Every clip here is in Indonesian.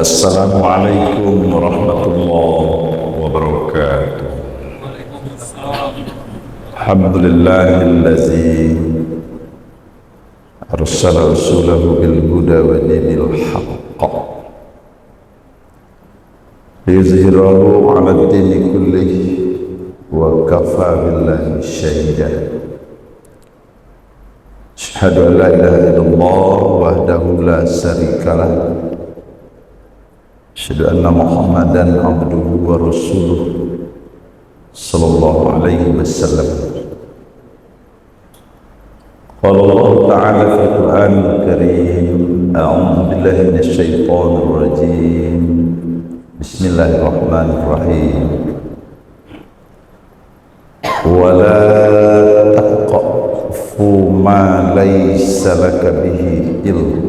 Assalamualaikum warahmatullahi wabarakatuh. Alhamdulillahillazi arsala rasulahu bil huda wa dinil haqq liyuzhirahu 'ala ad-dini kullihi wa kafa billahi shahidan. Asyhadu an la ilaha illallah wahdahu la syarikalah. Asyhadu anna Muhammadan abduhu wa rasuluh sallallahu alaihi wasallam. Qala Allah ta'ala fil Qur'anil Karim, a'udzu billahi minasy syaithanir rajim. Bismillahirrahmanirrahim. Wa la taqfu ma laysa laka bihi ilm.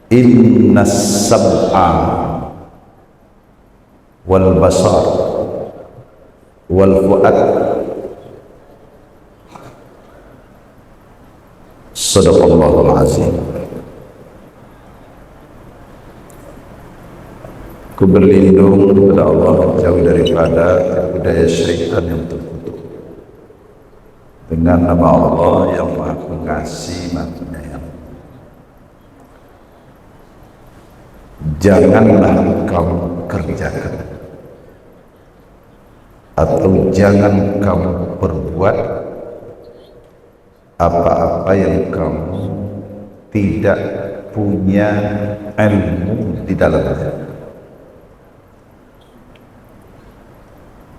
Inna sab'a wal basar wal fu'ad sadaqallahul azim. Ku berlindung kepada Allah jauh daripada budaya syaitan yang terkutuk. Dengan nama Allah yang Maha Pengasih, Maha Penyayang. Janganlah kamu kerjakan atau jangan kamu perbuat apa-apa yang kamu tidak punya ilmu di dalamnya.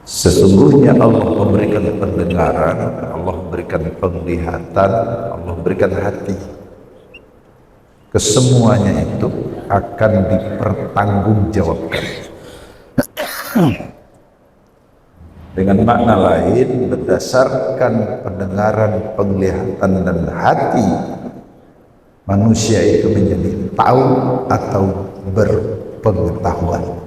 Sesungguhnya Allah memberikan pendengaran, Allah memberikan penglihatan, Allah memberikan hati. Kesemuanya itu akan dipertanggungjawabkan. Dengan makna lain, berdasarkan pendengaran, penglihatan dan hati, manusia itu menjadi tahu atau berpengetahuan.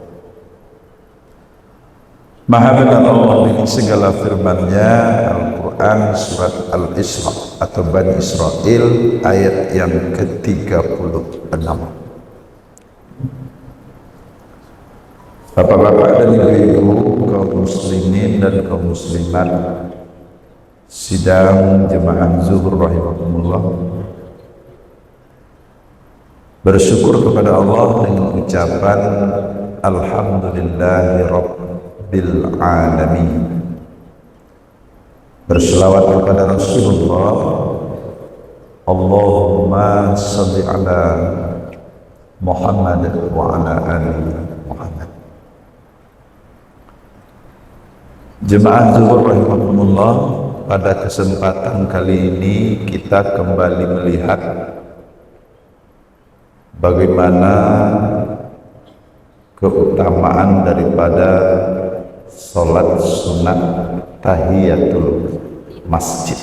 Maha benar Allah dengan segala firman-Nya. Al-Quran surat Al-Isra atau Bani Israel ayat yang ke-36. Bapak-bapak dan ibu-ibu, kaum muslimin dan kaum muslimat, sidang jemaah zuhur rahimahumullah, bersyukur kepada Allah dengan ucapan Alhamdulillahi Rabbil Alamin. Berselawat kepada Rasulullah. Allahumma salli ala Muhammad wa ala ali Muhammad. Jemaah zuhur rahimahumullah, pada kesempatan kali ini kita kembali melihat bagaimana keutamaan daripada sholat sunat tahiyatul masjid.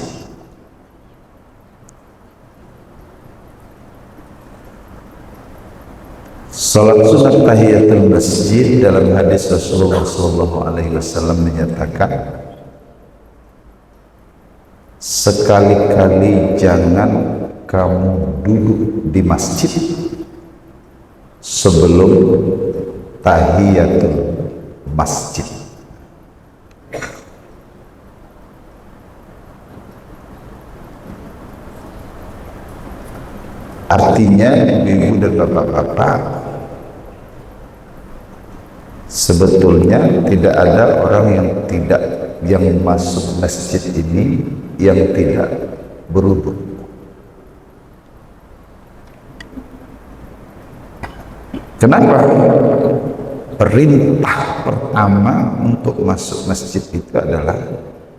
Salat sunat tahiyatul masjid dalam hadis Rasulullah SAW menyatakan, sekali-kali jangan kamu duduk di masjid sebelum tahiyatul masjid. Artinya, ibu dan bapak-bapak, sebetulnya tidak ada orang yang masuk masjid ini yang tidak berwudu. Kenapa? Perintah pertama untuk masuk masjid itu adalah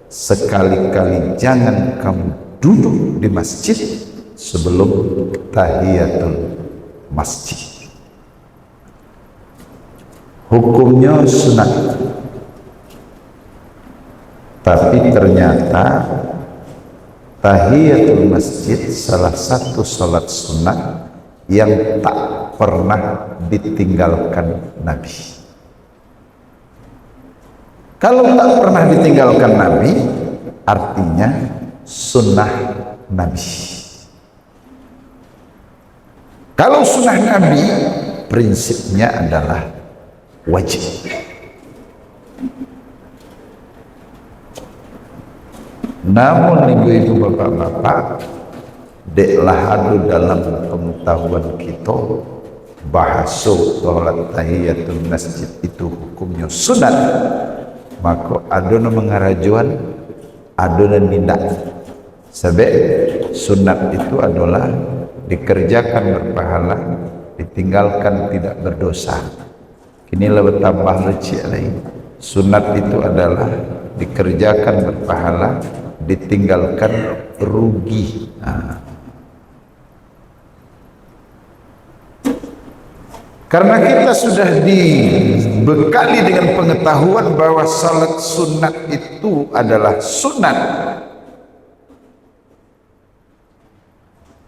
sekali-kali jangan kamu duduk di masjid sebelum tahiyatul masjid. Hukumnya sunat, tapi ternyata tahiyatul masjid salah satu salat sunat yang tak pernah ditinggalkan Nabi. Kalau tak pernah ditinggalkan Nabi, artinya sunnah Nabi. Kalau sunnah Nabi prinsipnya adalah wajib. Namun ibu-ibu bapak-bapak, deklah adu dalam pengetahuan kita bahasa sholat tahiyatul masjid itu hukumnya sunat, maka aduna mengarajuan, aduna nindak. Sebab sunat itu adalah dikerjakan berpahala, ditinggalkan tidak berdosa. Inilah bertambah lecik lagi. Sunat itu adalah dikerjakan berpahala, ditinggalkan rugi. Karena kita sudah dibekali dengan pengetahuan bahwa salat sunat itu adalah sunat,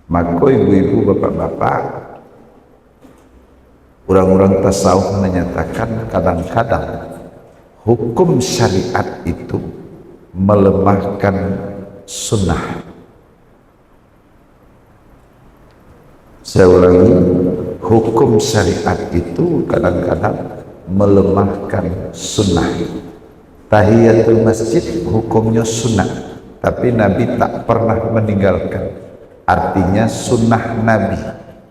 maka ibu-ibu bapak-bapak, orang-orang tasawuf menyatakan kadang-kadang hukum syariat itu melemahkan sunnah. Saya ulangi, hukum syariat itu kadang-kadang melemahkan sunnah. Tahiyatul masjid hukumnya sunnah, tapi Nabi tak pernah meninggalkan. Artinya sunnah Nabi.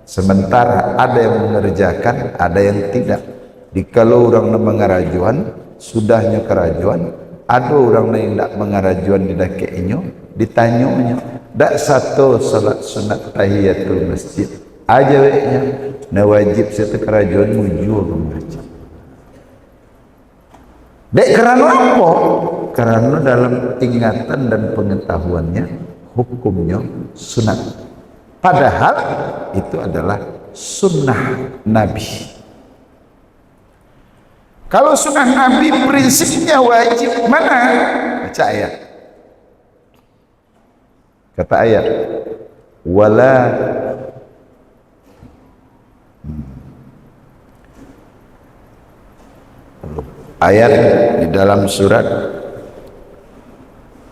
Sementara ada yang mengerjakan, ada yang tidak. Dikalau orang nak mengarajuan, sudahnya kerajuan, ada orang yang tidak mengarajuan di dakeknya, ditanyanya, dak satu salat sunat tahiyatul masjid aja weknya, na wajib satu kerajuan mujur macam. Dek kerana apa? Karena dalam ingatan dan pengetahuannya hukumnya sunat. Padahal itu adalah sunnah Nabi. Kalau sunnah Nabi prinsipnya wajib, mana? Baca ayat. Kata ayat, wala ayat di dalam surat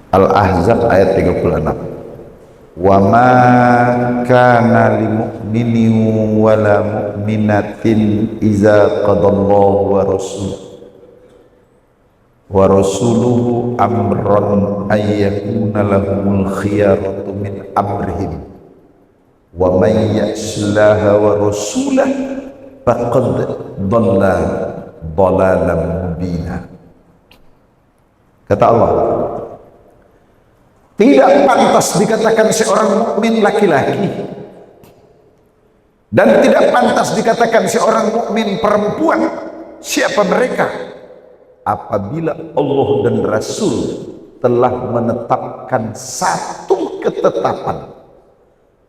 Al-Ahzab ayat 36. Wa ma kana lil mu'minin wala mu'minatin iza qadallahu wa rasuluhu amran ay yakuna lahumul khiyaratu min amrihim wa man ya'sillaha wa rasulahu faqad dhalla dhalalan mubina. Kata Allah, tidak pantas dikatakan seorang mukmin laki-laki dan tidak pantas dikatakan seorang mukmin perempuan. Siapa mereka? Apabila Allah dan Rasul telah menetapkan satu ketetapan,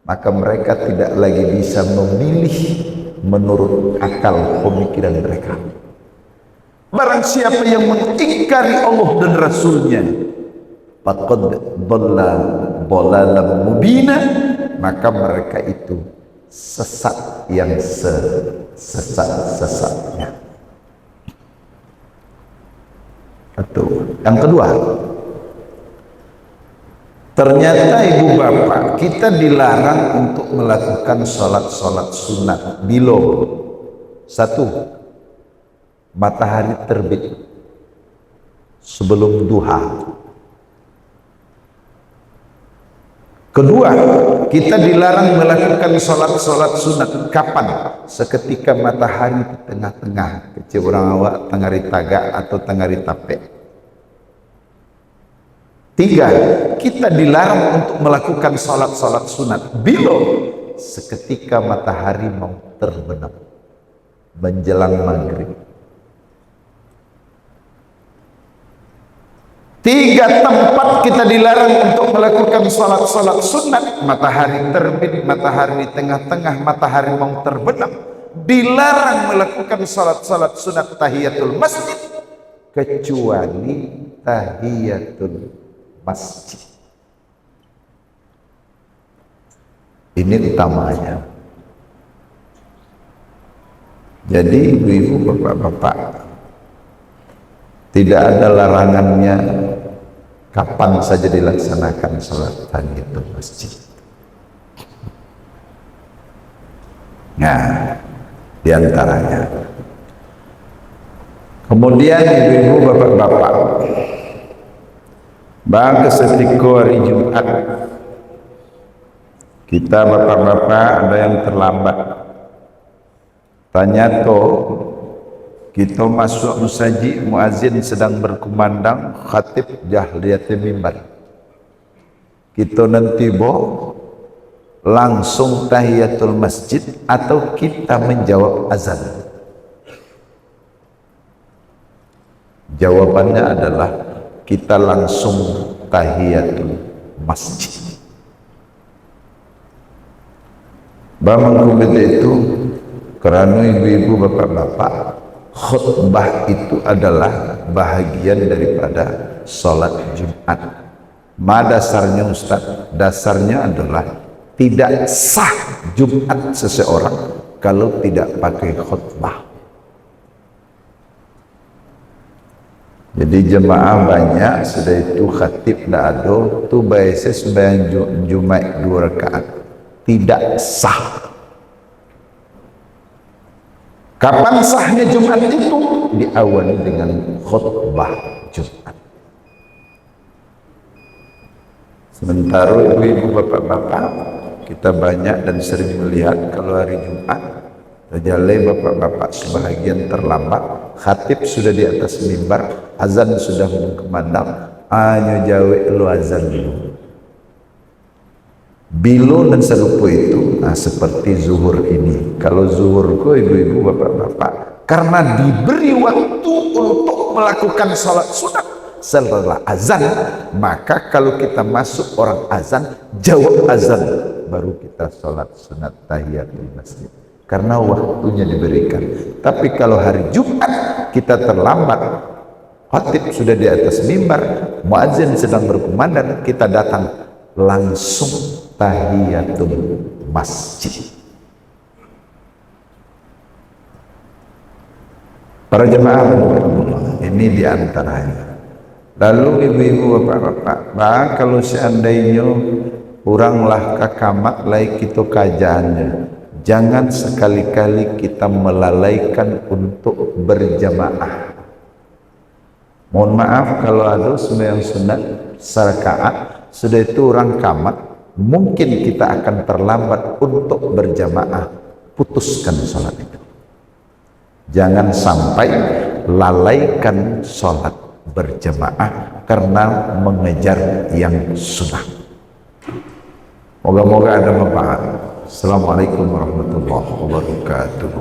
maka mereka tidak lagi bisa memilih menurut akal pemikiran mereka. Barang siapa yang mengingkari Allah dan Rasulnya, faqad dhalla dhalalan mubina, maka mereka itu sesat yang sesat-sesatnya. Satu. Yang kedua, ternyata ibu bapak kita dilarang untuk melakukan sholat-sholat sunat bila satu, matahari terbit sebelum duha. Kedua, kita dilarang melakukan sholat-sholat sunat kapan? Seketika matahari di tengah-tengah, kecil orang awak tengari tagak atau tengari tapek. Tiga, kita dilarang untuk melakukan sholat-sholat sunat bila seketika matahari mau terbenam menjelang maghrib. Tiga tempat kita dilarang untuk melakukan salat-salat sunat: matahari terbit, matahari di tengah-tengah, matahari mau terbenam. Dilarang melakukan salat-salat sunat tahiyatul masjid kecuali tahiyatul masjid. Ini utamanya. Jadi ibu-ibu, bapak-bapak, tidak ada larangannya kapan saja dilaksanakan salat tahiyatul masjid. Nah, diantaranya. Kemudian ibu-ibu, bapak-bapak, bang kesetiko hari Jumat, kita bapak-bapak ada yang terlambat. Tanya toh, kita masuk musaji, muazin sedang berkumandang, khatib jahliyati mimbar. Kita nanti langsung tahiyatul masjid atau kita menjawab azan? Jawabannya adalah kita langsung tahiyatul masjid. Bang itu karena ibu-ibu, bapak-bapak, khutbah itu adalah bahagian daripada sholat Jumat. Ma dasarnya Ustaz? Dasarnya adalah tidak sah Jumat seseorang kalau tidak pakai khutbah. Jadi jemaah banyak sudah itu khatib tidak ada tu biasa sembahyang Jumat 2 rakaat, tidak sah. Kapan sahnya Jumat itu? Diawali dengan khutbah Jumat. Sementara ibu-ibu, bapak-bapak, kita banyak dan sering melihat kalau hari Jumat terjalai bapak-bapak sebahagian terlambat, khatib sudah di atas mimbar, azan sudah mengkumandang, hanya jawe lu azan dulu. Bilo dan serupa itu, nah seperti zuhur ini. Kalau zuhurku ibu-ibu, bapak-bapak, karena diberi waktu untuk melakukan salat sunat setelah azan, maka kalau kita masuk orang azan, jawab azan, baru kita salat sunat tahiyatul masjid. Karena waktunya diberikan. Tapi kalau hari Jumat kita terlambat, khatib sudah di atas mimbar, muadzin sedang berkumandang, kita datang langsung tahiyatul masjid. Para jemaah, ini diantaranya. Lalu ibu-ibu, bapak-bapak, kalau seandainya kuranglah kakamat lai kita kajaannya, jangan sekali-kali kita melalaikan untuk berjamaah. Mohon maaf kalau ada sembahyang sunat serakaat, sudah itu orang kamat, mungkin kita akan terlambat untuk berjamaah, putuskan sholat itu. Jangan sampai lalaikan sholat berjamaah karena mengejar yang sunnah. Moga-moga ada manfaat. Assalamualaikum warahmatullahi wabarakatuh.